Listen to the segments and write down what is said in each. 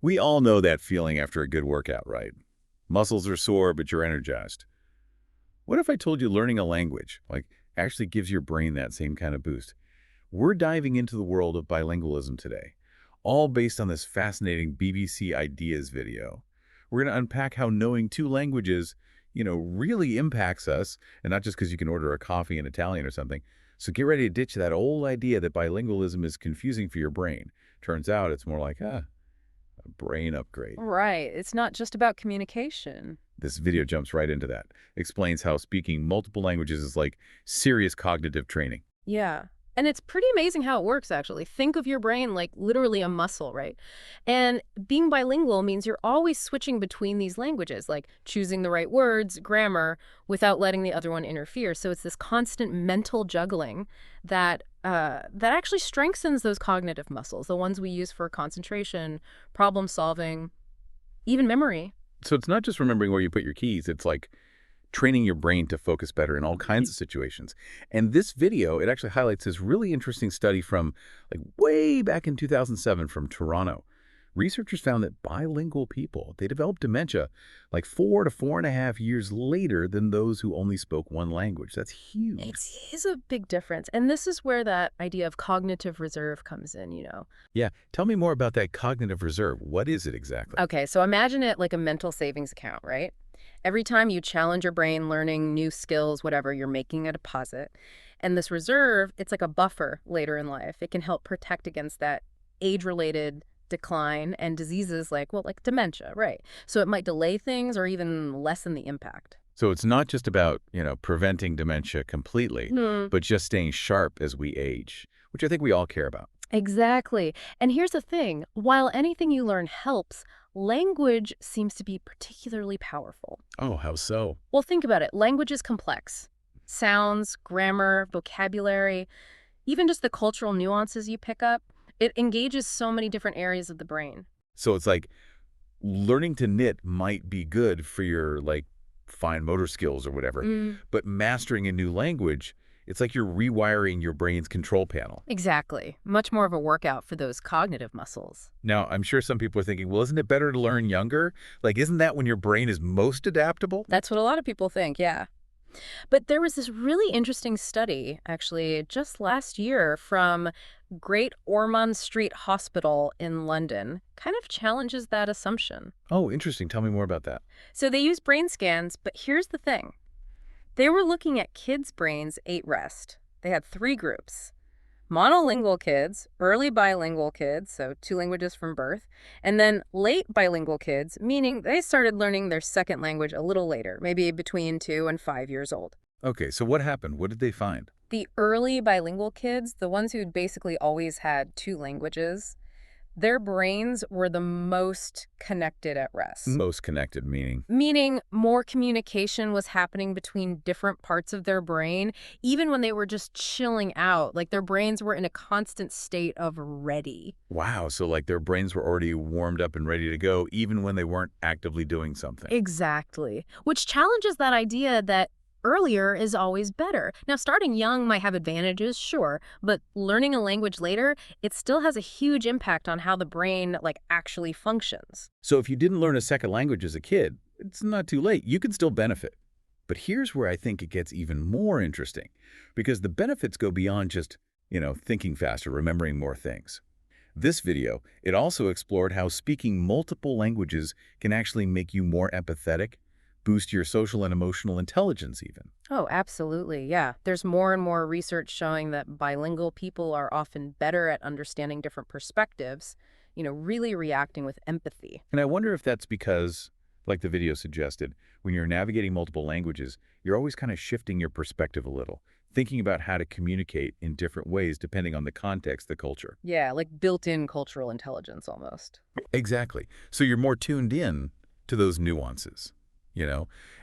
We all know that feeling after a good workout, right? Muscles are sore, but you're energized. What if I told you learning a language, actually gives your brain that same kind of boost? We're diving into the world of bilingualism today, all based on this fascinating BBC Ideas video. We're going to unpack how knowing two languages, really impacts us, and not just because you can order a coffee in Italian or something. So get ready to ditch that old idea that bilingualism is confusing for your brain. Turns out it's more like, a brain upgrade. Right. It's not just about communication. This video jumps right into that. Explains how speaking multiple languages is like serious cognitive training. Yeah. And it's pretty amazing how it works, actually. Think of your brain like literally a muscle, right? And being bilingual means you're always switching between these languages, like choosing the right words, grammar, without letting the other one interfere. So it's this constant mental juggling that actually strengthens those cognitive muscles, the ones we use for concentration, problem solving, even memory. So it's not just remembering where you put your keys, it's like training your brain to focus better in all kinds of situations. And this video, it actually highlights this really interesting study from way back in 2007 from Toronto. Researchers found that bilingual people, they developed dementia 4 to 4.5 years later than those who only spoke one language. That's huge. It is a big difference. And this is where that idea of cognitive reserve comes in. Yeah, tell me more about that cognitive reserve. What is it exactly? Okay, so imagine it like a mental savings account, right? Every time you challenge your brain learning new skills, whatever, you're making a deposit. And this reserve, it's like a buffer later in life. It can help protect against that age-related decline and diseases like dementia, right? So it might delay things or even lessen the impact. So it's not just about, preventing dementia completely, Hmm. but just staying sharp as we age, which I think we all care about. Exactly. And here's the thing. While anything you learn helps, language seems to be particularly powerful. Oh, how so? Well, think about it. Language is complex. Sounds, grammar, vocabulary, even just the cultural nuances you pick up, it engages so many different areas of the brain. So it's like learning to knit might be good for your fine motor skills or whatever, but mastering a new language, it's like you're rewiring your brain's control panel. Exactly. Much more of a workout for those cognitive muscles. Now, I'm sure some people are thinking, well, isn't it better to learn younger? Isn't that when your brain is most adaptable? That's what a lot of people think, yeah. But there was this really interesting study, actually, just last year from Great Ormond Street Hospital in London. Kind of challenges that assumption. Oh, interesting. Tell me more about that. So they used brain scans, but here's the thing. They were looking at kids' brains ate rest. They had 3 groups. Monolingual kids, early bilingual kids, so 2 languages from birth, and then late bilingual kids, meaning they started learning their second language a little later, maybe between 2 and 5 years old. Okay, so what happened? What did they find? The early bilingual kids, the ones who'd basically always had 2 languages, their brains were the most connected at rest. Most connected, meaning? Meaning more communication was happening between different parts of their brain, even when they were just chilling out. Like their brains were in a constant state of ready. Wow, so their brains were already warmed up and ready to go, even when they weren't actively doing something. Exactly. Which challenges that idea that earlier is always better. Now, starting young might have advantages, sure, but learning a language later, it still has a huge impact on how the brain actually functions. So if you didn't learn a second language as a kid, it's not too late. You can still benefit. But here's where I think it gets even more interesting, because the benefits go beyond just, thinking faster, remembering more things. This video, it also explored how speaking multiple languages can actually make you more empathetic, boost your social and emotional intelligence even. Oh, absolutely. Yeah. There's more and more research showing that bilingual people are often better at understanding different perspectives, really reacting with empathy. And I wonder if that's because, like the video suggested, when you're navigating multiple languages, you're always kind of shifting your perspective a little, thinking about how to communicate in different ways depending on the context, the culture. Yeah, like built-in cultural intelligence almost. Exactly. So you're more tuned in to those nuances,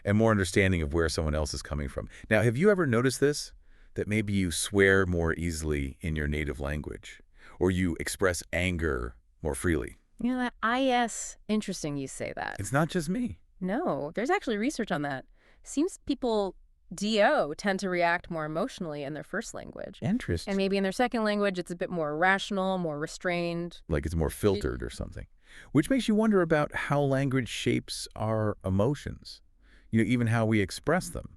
and more understanding of where someone else is coming from. Now, have you ever noticed this? That maybe you swear more easily in your native language, or you express anger more freely? That IS, interesting you say that. It's not just me. No, there's actually research on that. Seems people DO tend to react more emotionally in their first language. Interesting. And maybe in their second language, it's a bit more rational, more restrained. Like it's more filtered or something. Which makes you wonder about how language shapes our emotions, even how we express them.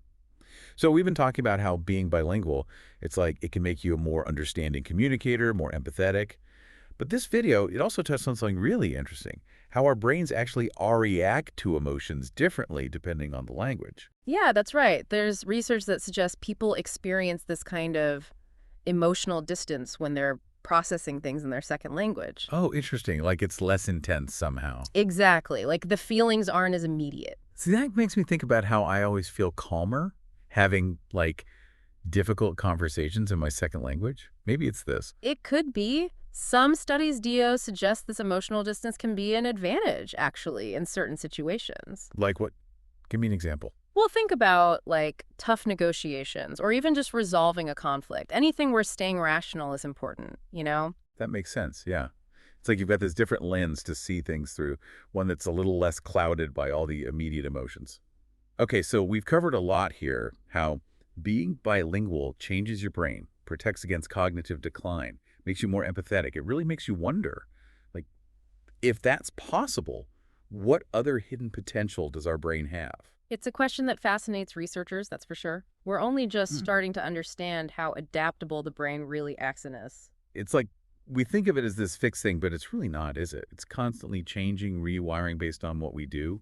So we've been talking about how being bilingual, it's like it can make you a more understanding communicator, more empathetic. But this video, it also touched on something really interesting, how our brains actually react to emotions differently depending on the language. Yeah, that's right. There's research that suggests people experience this kind of emotional distance when they're processing things in their second language. Oh, interesting. Like it's less intense somehow. Exactly. Like the feelings aren't as immediate. See, that makes me think about how I always feel calmer having like difficult conversations in my second language. Maybe it's this. It could be. Some studies, Dio, suggest this emotional distance can be an advantage, actually, in certain situations. Like what? Give me an example. Well, think about, like, tough negotiations or even just resolving a conflict. Anything where staying rational is important, you know? That makes sense, yeah. It's like you've got this different lens to see things through, one that's a little less clouded by all the immediate emotions. Okay, so we've covered a lot here, how being bilingual changes your brain, protects against cognitive decline, makes you more empathetic. It really makes you wonder, like, if that's possible, what other hidden potential does our brain have? It's a question that fascinates researchers, that's for sure. We're only just Hmm. starting to understand how adaptable the brain really acts in us. It's like we think of it as this fixed thing, but it's really not, is it? It's constantly changing, rewiring based on what we do.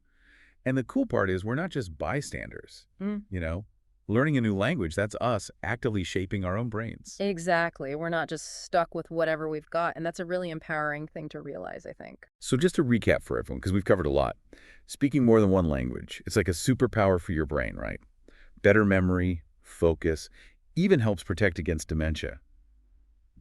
And the cool part is we're not just bystanders, Mm. you know? Learning a new language, that's us actively shaping our own brains. Exactly. We're not just stuck with whatever we've got, and that's a really empowering thing to realize, I think. So just to recap for everyone, because we've covered a lot, speaking more than one language, it's like a superpower for your brain, right? Better memory, focus, even helps protect against dementia.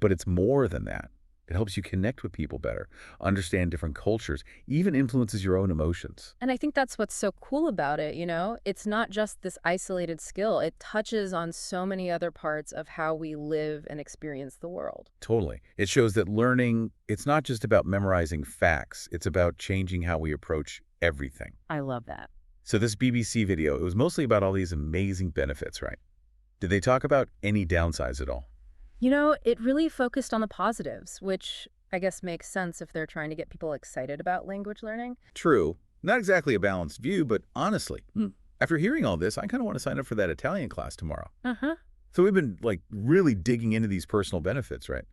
But it's more than that. It helps you connect with people better, understand different cultures, even influences your own emotions. And I think that's what's so cool about it, you know? It's not just this isolated skill. It touches on so many other parts of how we live and experience the world. Totally. It shows that learning, it's not just about memorizing facts, it's about changing how we approach everything. I love that. So this BBC video, it was mostly about all these amazing benefits, right? Did they talk about any downsides at all? You know, it really focused on the positives, which I guess makes sense if they're trying to get people excited about language learning. True. Not exactly a balanced view, but honestly, Hmm. after hearing all this, I kind of want to sign up for that Italian class tomorrow. Uh-huh. So we've been like really digging into these personal benefits, right?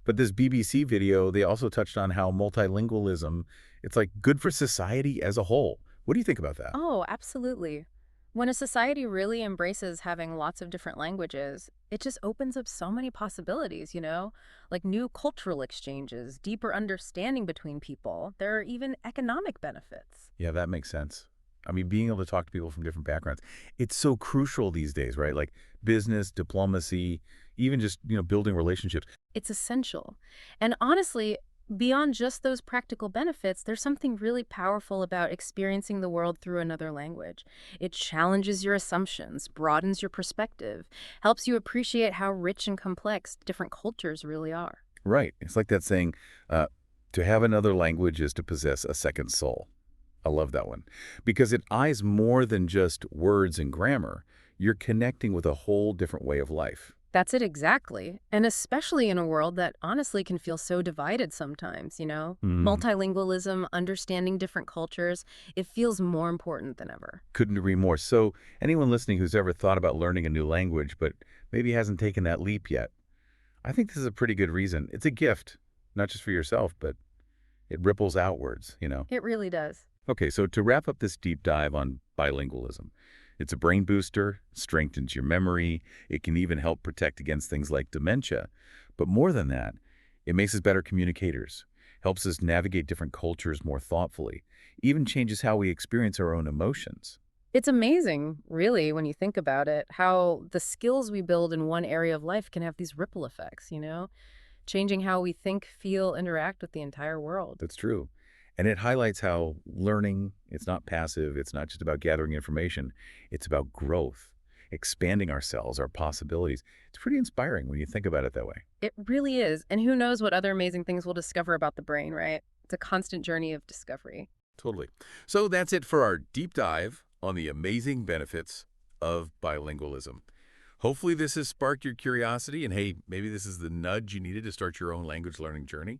But this BBC video, they also touched on how multilingualism, it's like good for society as a whole. What do you think about that? Oh, absolutely. When a society really embraces having lots of different languages, it just opens up so many possibilities, you know? Like new cultural exchanges, deeper understanding between people. There are even economic benefits. Yeah, that makes sense. I mean, being able to talk to people from different backgrounds, it's so crucial these days, right? Like business, diplomacy, even just, building relationships. It's essential. And honestly, beyond just those practical benefits, there's something really powerful about experiencing the world through another language. It challenges your assumptions, broadens your perspective, helps you appreciate how rich and complex different cultures really are. Right. It's like that saying, uh, to have another language is to possess a second soul. I love that one because it eyes more than just words and grammar. You're connecting with a whole different way of life. That's it exactly. And especially in a world that honestly can feel so divided sometimes, you know? Hmm. Multilingualism, understanding different cultures, it feels more important than ever. Couldn't agree more. So anyone listening who's ever thought about learning a new language but maybe hasn't taken that leap yet, I think this is a pretty good reason. It's a gift, not just for yourself, but it ripples outwards. It really does. Okay, so to wrap up this deep dive on bilingualism, it's a brain booster, strengthens your memory, it can even help protect against things like dementia. But more than that, it makes us better communicators, helps us navigate different cultures more thoughtfully, even changes how we experience our own emotions. It's amazing, really, when you think about it, how the skills we build in one area of life can have these ripple effects, you know? Changing how we think, feel, interact with the entire world. That's true. And it highlights how learning, it's not passive, it's not just about gathering information, it's about growth, expanding ourselves, our possibilities. It's pretty inspiring when you think about it that way. It really is. And who knows what other amazing things we'll discover about the brain, right? It's a constant journey of discovery. Totally. So that's it for our deep dive on the amazing benefits of bilingualism. Hopefully this has sparked your curiosity and hey, maybe this is the nudge you needed to start your own language learning journey.